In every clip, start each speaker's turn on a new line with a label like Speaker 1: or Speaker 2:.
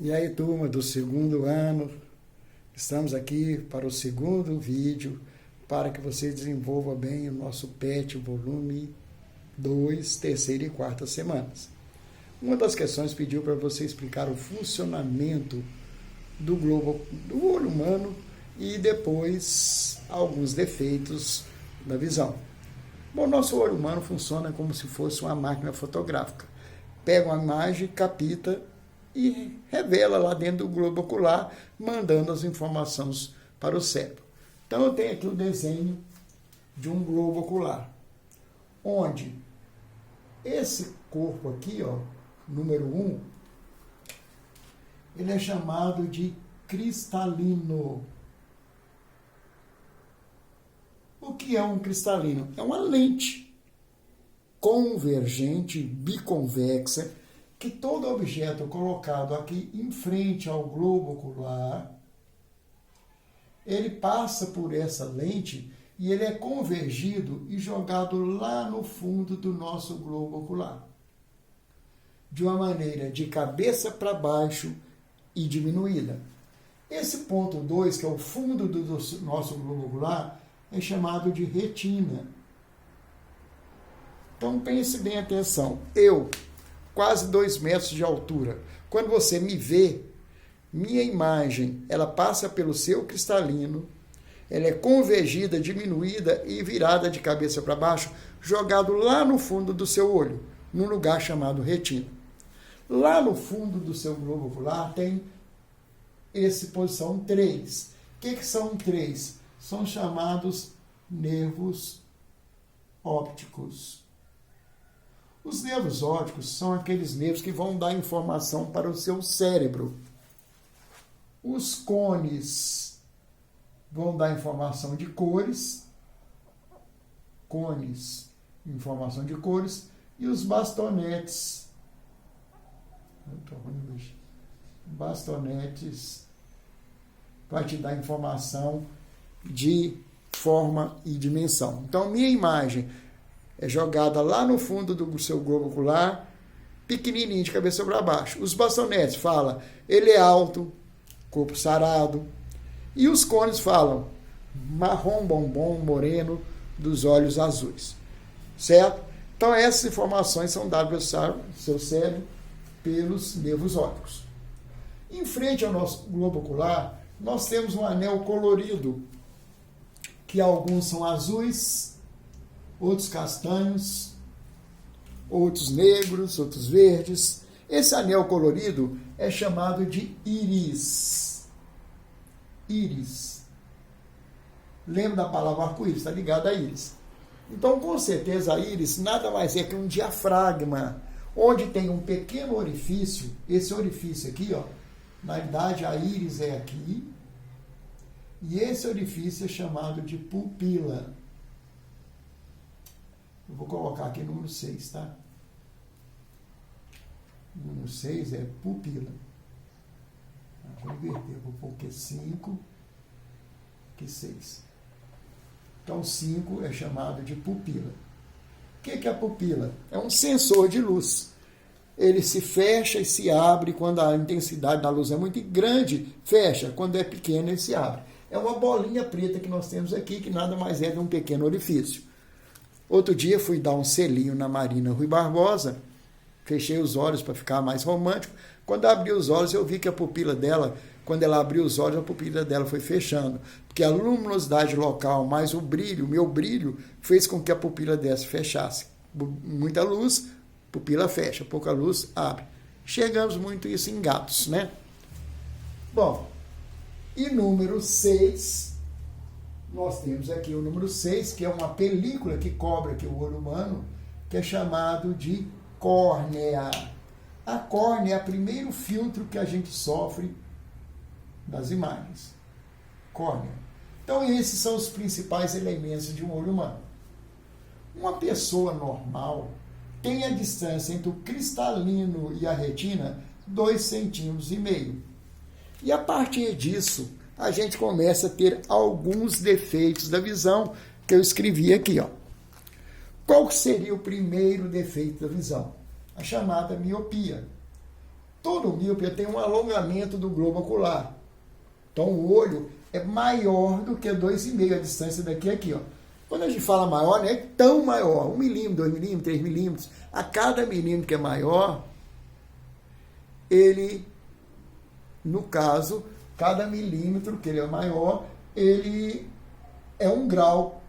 Speaker 1: E aí, turma do segundo ano, estamos aqui para o segundo vídeo para que você desenvolva bem o nosso PET volume 2, terceira e quarta semanas. Uma das questões pediu para você explicar o funcionamento do globo, do olho humano e depois alguns defeitos da visão. Bom, nosso olho humano funciona como se fosse uma máquina fotográfica. Pega uma imagem, capta e revela lá dentro do globo ocular, mandando as informações para o cérebro. Então eu tenho aqui o desenho de um globo ocular, onde esse corpo aqui, ó, número 1, ele é chamado de cristalino. O que é um cristalino? É uma lente convergente, biconvexa, que todo objeto colocado aqui em frente ao globo ocular, ele passa por essa lente e ele é convergido e jogado lá no fundo do nosso globo ocular, de uma maneira de cabeça para baixo e diminuída. Esse ponto 2, que é o fundo do nosso globo ocular, é chamado de retina. Então pense bem atenção. Eu, quase 2 metros de altura, quando você me vê, minha imagem, ela passa pelo seu cristalino, ela é convergida, diminuída e virada de cabeça para baixo, jogado lá no fundo do seu olho, num lugar chamado retina. Lá no fundo do seu globo ocular tem esse posição 3. O que são 3? São chamados nervos ópticos. Os nervos ópticos são aqueles nervos que vão dar informação para o seu cérebro. Os cones vão dar informação de cores, informação de cores, e os bastonetes, vai te dar informação de forma e dimensão. Então, minha imagem é jogada lá no fundo do seu globo ocular, pequenininho, de cabeça para baixo. Os bastonetes falam, ele é alto, corpo sarado. E os cones falam, marrom bombom, moreno, dos olhos azuis. Certo? Então, essas informações são dadas ao seu cérebro pelos nervos ópticos. Em frente ao nosso globo ocular, nós temos um anel colorido, que alguns são azuis, outros castanhos, outros negros, outros verdes. Esse anel colorido é chamado de íris. Íris. Lembra da palavra arco-íris, está ligado a íris. Então, com certeza, a íris nada mais é que um diafragma, onde tem um pequeno orifício. Esse orifício aqui, ó, na verdade, a íris é aqui, e esse orifício é chamado de pupila. Eu vou colocar aqui número 6, tá? Número 6 é pupila. Vou inverter, vou pôr aqui 5, aqui 6. Então, 5 é chamado de pupila. O que é a pupila? É um sensor de luz. Ele se fecha e se abre quando a intensidade da luz é muito grande, fecha. Quando é pequena, ele se abre. É uma bolinha preta que nós temos aqui, que nada mais é de um pequeno orifício. Outro dia fui dar um selinho na Marina Rui Barbosa, fechei os olhos para ficar mais romântico. Quando abri os olhos, eu vi que a pupila dela, quando ela abriu os olhos, a pupila dela foi fechando. Porque a luminosidade local, mais o brilho, o meu brilho, fez com que a pupila dela se fechasse. Muita luz, pupila fecha, pouca luz, abre. Enxergamos muito isso em gatos, né? Bom, e número 6, nós temos aqui o número 6, que é uma película que cobre aqui o olho humano, que é chamado de córnea. A córnea é o primeiro filtro que a gente sofre das imagens. Córnea. Então, esses são os principais elementos de um olho humano. Uma pessoa normal tem a distância entre o cristalino e a retina 2,5 centímetros. E a partir disso, a gente começa a ter alguns defeitos da visão que eu escrevi aqui, ó. O Qual seria o primeiro defeito da visão? A chamada miopia. todo míope tem um alongamento do globo ocular. Então, o olho é maior do que 2,5 a distância daqui a aqui, ó. Quando a gente fala maior, não é tão maior, 1 milímetro, 2 milímetros, 3 milímetros. A cada milímetro que é maior, ele, no caso, cada milímetro que ele é maior, ele é 1 grau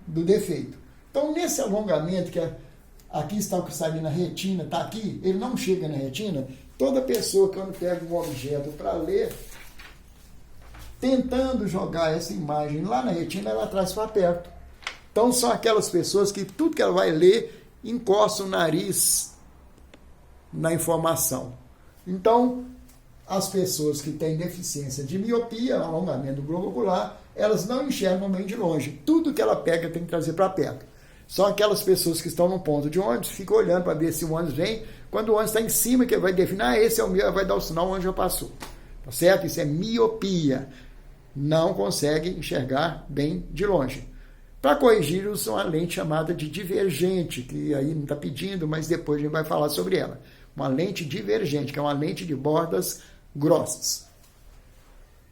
Speaker 1: do defeito. Então, nesse alongamento, que aqui está o que está ali na retina, está aqui, ele não chega na retina, toda pessoa que quando pega um objeto para ler, tentando jogar essa imagem lá na retina, ela traz para perto. Então, são aquelas pessoas que tudo que ela vai ler, encosta o nariz na informação. Então, as pessoas que têm deficiência de miopia, alongamento do globo ocular, elas não enxergam bem de longe. Tudo que ela pega tem que trazer para perto. São aquelas pessoas que estão no ponto de ônibus, ficam olhando para ver se o ônibus vem. Quando o ônibus está em cima, que vai definir, esse é o meu, vai dar o sinal, o ônibus já passou. Tá certo? Isso é miopia. Não consegue enxergar bem de longe. Para corrigir, usam uma lente chamada de divergente, que aí não está pedindo, mas depois a gente vai falar sobre ela. Uma lente divergente, que é uma lente de bordas grossas.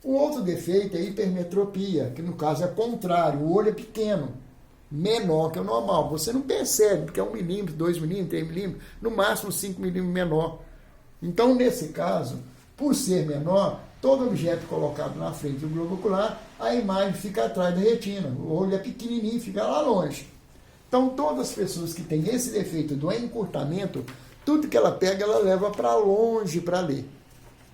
Speaker 1: O outro defeito é a hipermetropia, que no caso é contrário, o olho é pequeno, menor que o normal. Você não percebe, porque é 1 milímetro, 2 milímetros, 3 milímetros, no máximo 5 milímetros menor. Então, nesse caso, por ser menor, todo objeto colocado na frente do globo ocular, a imagem fica atrás da retina. O olho é pequenininho, fica lá longe. Então, todas as pessoas que têm esse defeito do encurtamento, tudo que ela pega, ela leva para longe para ler.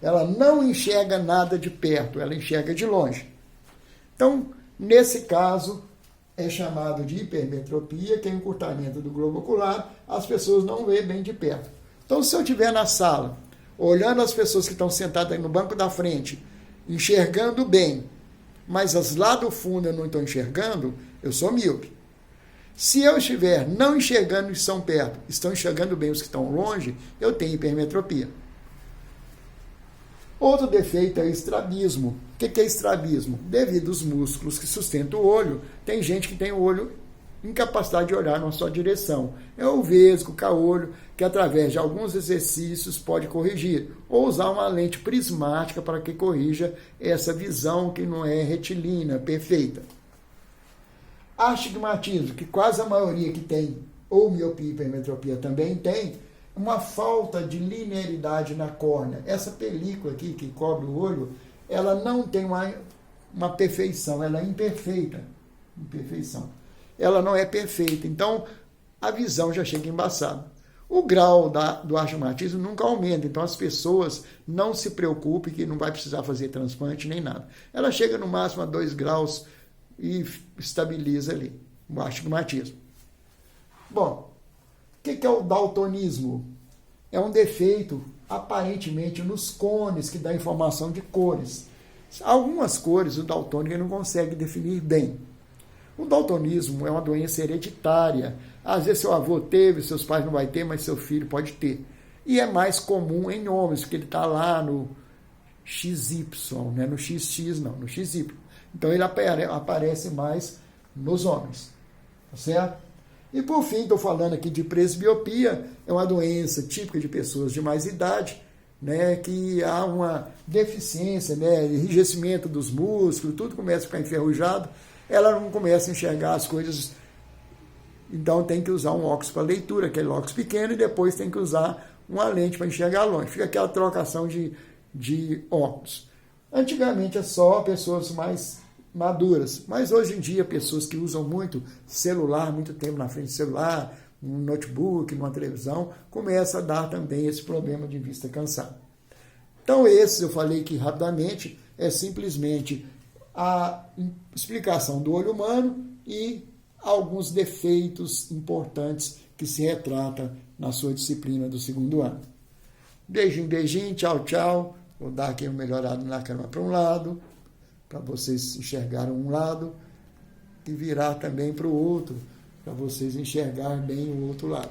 Speaker 1: Ela não enxerga nada de perto, ela enxerga de longe. Então, nesse caso, é chamado de hipermetropia, que é encurtamento do globo ocular, as pessoas não veem bem de perto. Então, se eu estiver na sala, olhando as pessoas que estão sentadas no banco da frente, enxergando bem, mas as lá do fundo eu não estou enxergando, eu sou míope. Se eu estiver não enxergando os que estão perto, estão enxergando bem os que estão longe, eu tenho hipermetropia. Outro defeito é o estrabismo. O que é estrabismo? Devido aos músculos que sustentam o olho, tem gente que tem o olho incapacidade de olhar na sua direção. É o vesgo, o caolho, que através de alguns exercícios pode corrigir, ou usar uma lente prismática para que corrija essa visão que não é retilínea, perfeita. Astigmatismo, que quase a maioria que tem, ou miopia e hipermetropia também tem, uma falta de linearidade na córnea. Essa película aqui que cobre o olho, ela não tem uma perfeição, ela é imperfeita. Imperfeição. Ela não é perfeita, então a visão já chega embaçada. O grau do astigmatismo nunca aumenta, então as pessoas não se preocupem que não vai precisar fazer transplante nem nada. Ela chega no máximo a 2 graus e estabiliza ali o astigmatismo. Bom, o que é o daltonismo? É um defeito, aparentemente, nos cones que dá informação de cores. Algumas cores o daltônico não consegue definir bem. O daltonismo é uma doença hereditária. Às vezes seu avô teve, seus pais não vai ter, mas seu filho pode ter. E é mais comum em homens, porque ele está lá no XY, não é no XX não, no XY. Então ele aparece mais nos homens, tá certo? E por fim, estou falando aqui de presbiopia, é uma doença típica de pessoas de mais idade, né, que há uma deficiência, né, enrijecimento dos músculos, tudo começa a ficar enferrujado, ela não começa a enxergar as coisas, então tem que usar um óculos para leitura, aquele óculos pequeno, e depois tem que usar uma lente para enxergar longe. Fica aquela trocação de óculos. Antigamente é só pessoas mais maduras, mas hoje em dia pessoas que usam muito celular, muito tempo na frente do celular, um notebook, numa televisão, começa a dar também esse problema de vista cansada. Então esses eu falei aqui rapidamente, é simplesmente a explicação do olho humano e alguns defeitos importantes que se retrata na sua disciplina do 2º ano. Beijinho, beijinho, tchau, tchau. Vou dar aqui uma melhorada na câmera para um lado, para vocês enxergarem um lado, e virar também para o outro, para vocês enxergarem bem o outro lado.